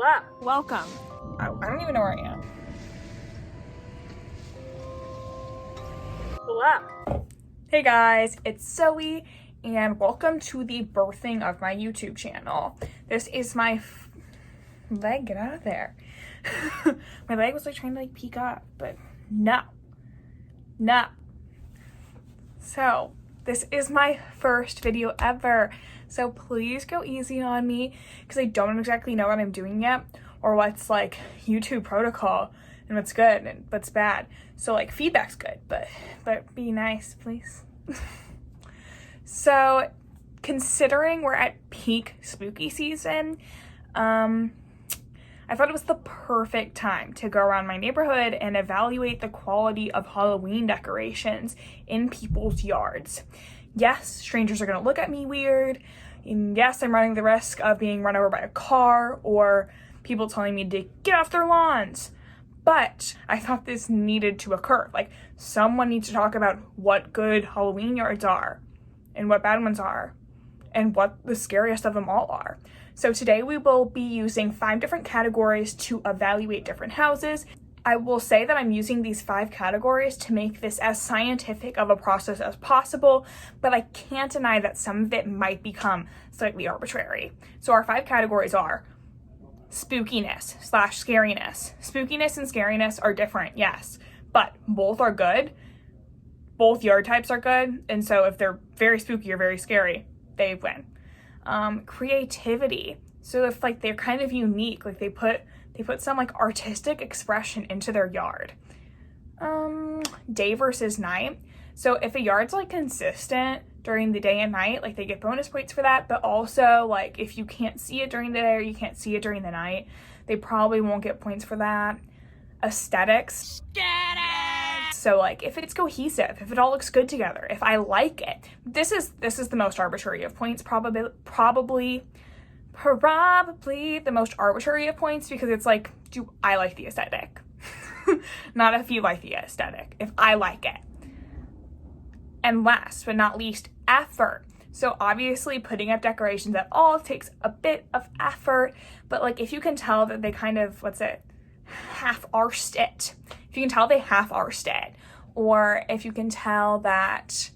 Hello. Welcome. I don't even know where I am. Hello. Hey guys, it's Zoe, and welcome to the birthing of my YouTube channel. This is my leg. Get out of there. My leg was like trying to like peek up, but no. So this is my first video ever. So please go easy on me because I don't exactly know what I'm doing yet or what's like YouTube protocol and what's good and what's bad. So like feedback's good, but be nice, please. So considering we're at peak spooky season, I thought it was the perfect time to go around my neighborhood and evaluate the quality of Halloween decorations in people's yards. Yes, strangers are going to look at me weird, and yes, I'm running the risk of being run over by a car or people telling me to get off their lawns. But I thought this needed to occur. Like, someone needs to talk about what good Halloween yards are and what bad ones are and what the scariest of them all are. So today we will be using 5 different categories to evaluate different houses. I will say that I'm using these 5 categories to make this as scientific of a process as possible, but I can't deny that some of it might become slightly arbitrary. So our 5 categories are spookiness / scariness. Spookiness and scariness are different, yes, but both are good. Both yard types are good, and so if they're very spooky or very scary, they win. Creativity. So if like they're kind of unique, like they put some like artistic expression into their yard. Day versus night. So if a yard's like consistent during the day and night, like they get bonus points for that, but also like if you can't see it during the day or you can't see it during the night, they probably won't get points for that. Aesthetics. So like if it's cohesive, if it all looks good together, if I like it, this is the most arbitrary of points, probably the most arbitrary of points, because it's like, do I like the aesthetic? Not if you like the aesthetic, if I like it. And last but not least, effort. So obviously putting up decorations at all takes a bit of effort, but like if you can tell that they kind of, half-arsed it. If you can tell they half-arsed it, or if you can tell that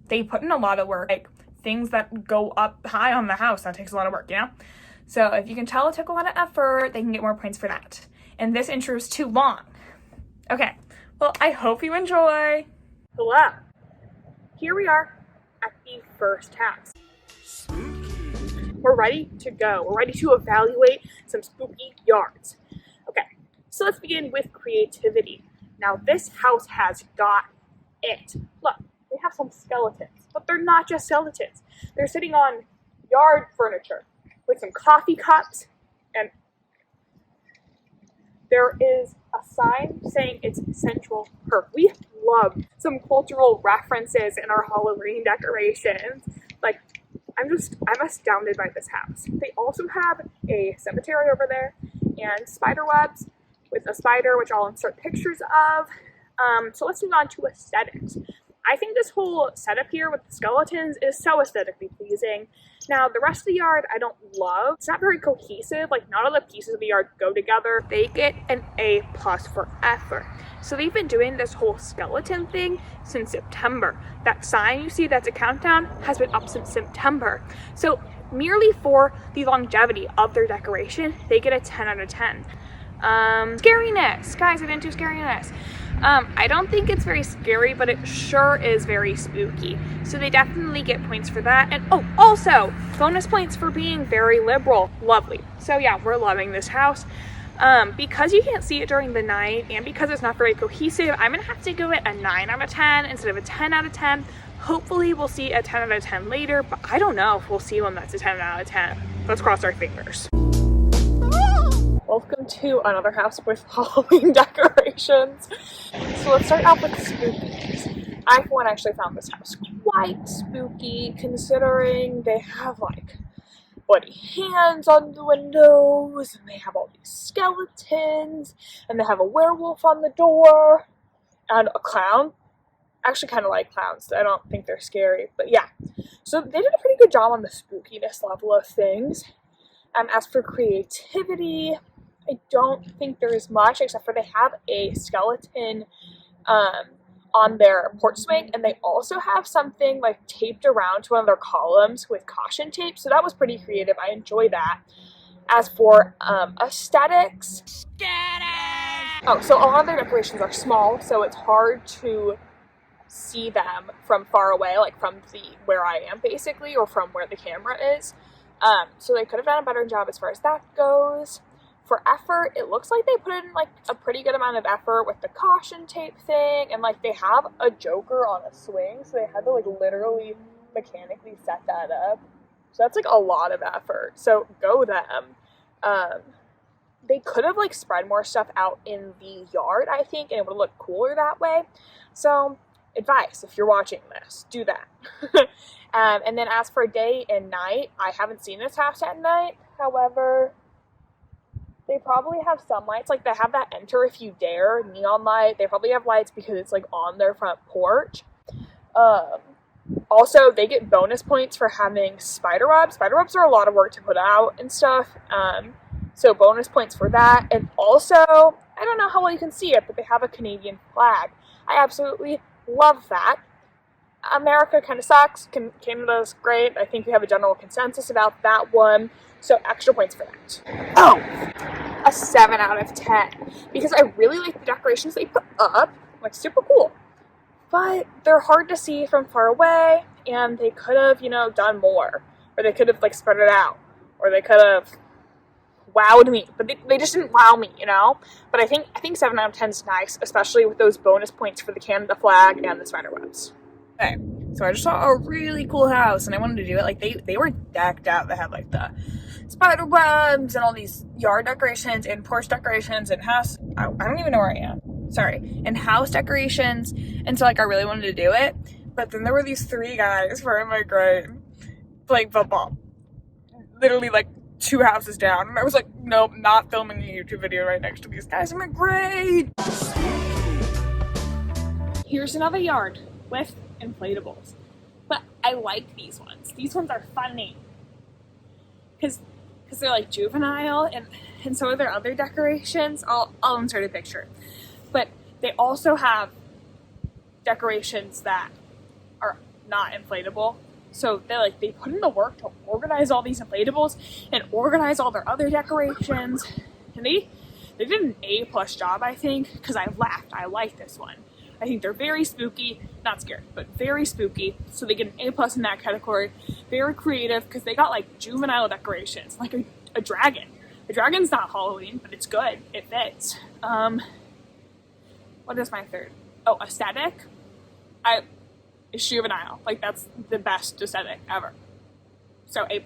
they put in a lot of work, like things that go up high on the house, that takes a lot of work, you know? So if you can tell it took a lot of effort, they can get more points for that. And this intro is too long. Okay, well, I hope you enjoy. Hello. Here we are at the first house. We're ready to go. We're ready to evaluate some spooky yards. Okay, so let's begin with creativity. Now this house has got it. Look, they have some skeletons, but they're not just skeletons. They're sitting on yard furniture with some coffee cups, and there is a sign saying it's Central Perk. We love some cultural references in our Halloween decorations. Like, I'm astounded by this house. They also have a cemetery over there and spider webs with a spider, which I'll insert pictures of. So let's move on to aesthetics. I think this whole setup here with the skeletons is so aesthetically pleasing. Now, the rest of the yard I don't love. It's not very cohesive. Like, not all the pieces of the yard go together. They get an A+ for effort. So they've been doing this whole skeleton thing since September. That sign you see that's a countdown has been up since September. So merely for the longevity of their decoration, they get a 10 out of 10. Scariness. Guys, I didn't do scariness. I don't think it's very scary, but it sure is very spooky. So they definitely get points for that. And oh, also, bonus points for being very liberal. Lovely. So yeah, we're loving this house. Because you can't see it during the night and because it's not very cohesive, I'm gonna have to give it a 9 out of 10 instead of a 10 out of 10. Hopefully we'll see a 10 out of 10 later, but I don't know if we'll see one that's a 10 out of 10. Let's cross our fingers. Welcome to another house with Halloween decorations. So let's start out with spookies. I, for one, actually found this house quite spooky, considering they have like bloody hands on the windows, and they have all these skeletons, and they have a werewolf on the door, and a clown. I actually kind of like clowns. I don't think they're scary, but yeah. So they did a pretty good job on the spookiness level of things. As for creativity, I don't think there is much, except for they have a skeleton on their porch swing, and they also have something like taped around to one of their columns with caution tape, so that was pretty creative. I enjoy that. As for aesthetics, oh, so a lot of their decorations are small, so it's hard to see them from far away, like from where I am basically, or from where the camera is. So they could have done a better job as far as that goes. For effort, it looks like they put in like a pretty good amount of effort with the caution tape thing, and like they have a Joker on a swing, so they had to like literally mechanically set that up. So that's like a lot of effort. So go them. They could have like spread more stuff out in the yard, I think, and it would look cooler that way. So advice, if you're watching this, do that. And then as for day and night, I haven't seen this house at night. However, they probably have some lights, like they have that enter if you dare neon light. They probably have lights because it's like on their front porch. Also, they get bonus points for having spider webs. Spider webs are a lot of work to put out and stuff. So bonus points for that. And also, I don't know how well you can see it, but they have a Canadian flag. I absolutely love that. America kind of sucks. Canada's great. I think we have a general consensus about that one. So extra points for that. Oh, a 7 out of 10. Because I really like the decorations they put up. Like, super cool. But they're hard to see from far away, and they could have, done more. Or they could have, like, spread it out. Or they could have wowed me. But they just didn't wow me, But I think 7 out of 10 is nice, especially with those bonus points for the Canada flag and the spider webs. Okay, so I just saw a really cool house, and I wanted to do it. Like, they were decked out. They had, like, the spider webs and all these yard decorations and porch decorations and house. I don't even know where I am. Sorry. And house decorations. And so, like, I really wanted to do it. But then there were these 3 guys from my grade playing football. Literally, like, 2 houses down. And I was like, nope, not filming a YouTube video right next to these guys in my grade. Here's another yard with inflatables. But I like these ones. These ones are funny. Because they're like juvenile, and so are their other decorations. I'll insert a picture. But they also have decorations that are not inflatable. So they put in the work to organize all these inflatables and organize all their other decorations. And they did an A+ job, I think, because I laughed. I like this one. I think they're very spooky, not scary, but very spooky. So they get an A+ in that category. Very creative because they got like juvenile decorations, like a dragon. The dragon's not Halloween, but it's good. It fits. What is my third? Oh, aesthetic. It's juvenile. Like, that's the best aesthetic ever. So A+.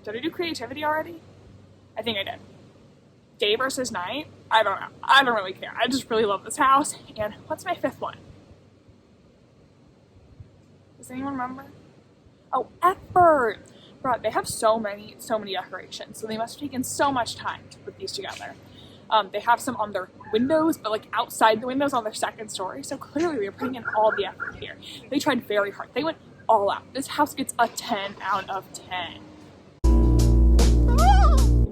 Did I do creativity already? I think I did. Day versus night? I don't know. I don't really care. I just really love this house. And what's my 5th one? Does anyone remember? Oh, effort! Bro, they have so many decorations. So they must have taken so much time to put these together. They have some on their windows, but like outside the windows on their 2nd story. So clearly they're putting in all the effort here. They tried very hard. They went all out. This house gets a 10 out of 10.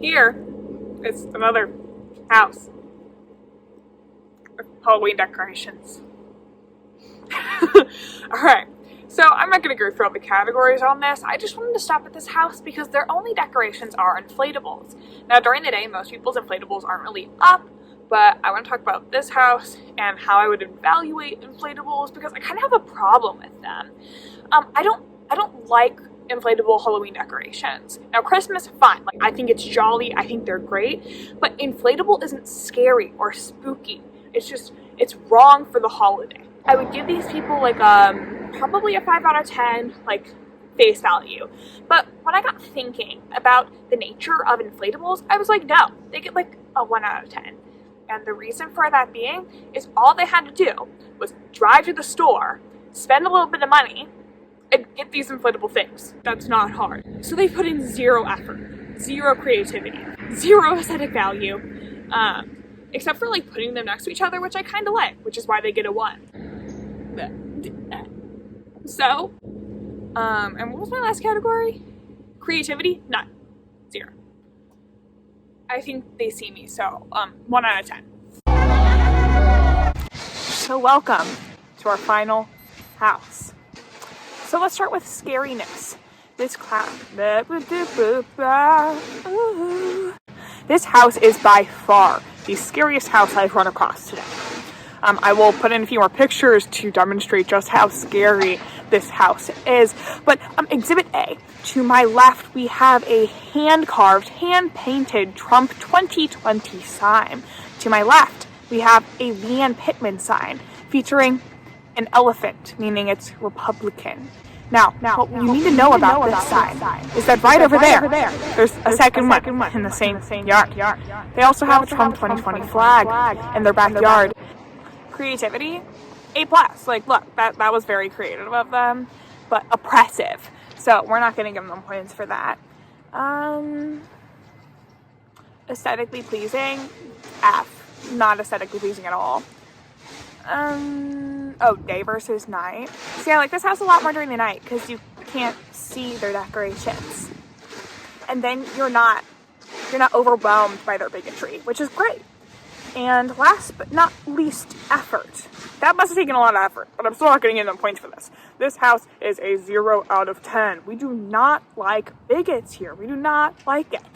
Here is another house with Halloween decorations. Alright, so I'm not going to go through all the categories on this. I just wanted to stop at this house because their only decorations are inflatables. Now, during the day, most people's inflatables aren't really up, but I want to talk about this house and how I would evaluate inflatables because I kind of have a problem with them. I don't like inflatable Halloween decorations. Now, Christmas, fine. Like, I think it's jolly. I think they're great. But inflatable isn't scary or spooky. It's wrong for the holiday. I would give these people like probably a 5 out of 10 like face value. But when I got thinking about the nature of inflatables, I was like, no, they get like a 1 out of 10. And the reason for that being is all they had to do was drive to the store, spend a little bit of money, and get these inflatable things. That's not hard. So they put in 0 effort, 0 creativity, 0 aesthetic value, except for like putting them next to each other, which I kind of like, which is why they get a 1. So, and what was my last category? Creativity? None. 0. I think they see me, so 1 out of 10. So welcome to our final house. So let's start with scariness. This house is by far the scariest house I've run across today. I will put in a few more pictures to demonstrate just how scary this house is. But Exhibit A, to my left, we have a hand-carved, hand-painted Trump 2020 sign. To my left, we have a Leanne Pittman sign featuring an elephant, meaning it's Republican. Now, what you need to know about this sign is that right over there, there's a second one in the same yard. They also have a Trump 2020 flag in their backyard. Creativity, A+. Like, look, that was very creative of them, but oppressive. So we're not going to give them points for that. Aesthetically pleasing, F. Not aesthetically pleasing at all. Oh, day versus night. So yeah, like this house a lot more during the night because you can't see their decorations. And then you're not overwhelmed by their bigotry, which is great. And last but not least, effort. That must have taken a lot of effort, but I'm still not going to give them points for this. This house is a 0 out of 10. We do not like bigots here. We do not like it.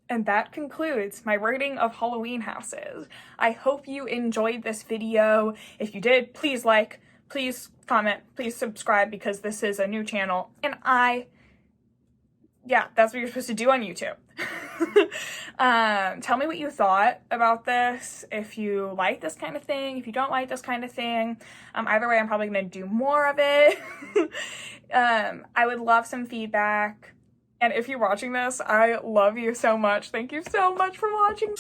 And that concludes my rating of Halloween houses. I hope you enjoyed this video. If you did, please like, please comment, please subscribe because this is a new channel. And yeah, that's what you're supposed to do on YouTube. Tell me what you thought about this, if you like this kind of thing, if you don't like this kind of thing. Either way, I'm probably going to do more of it. I would love some feedback. And if you're watching this, I love you so much. Thank you so much for watching.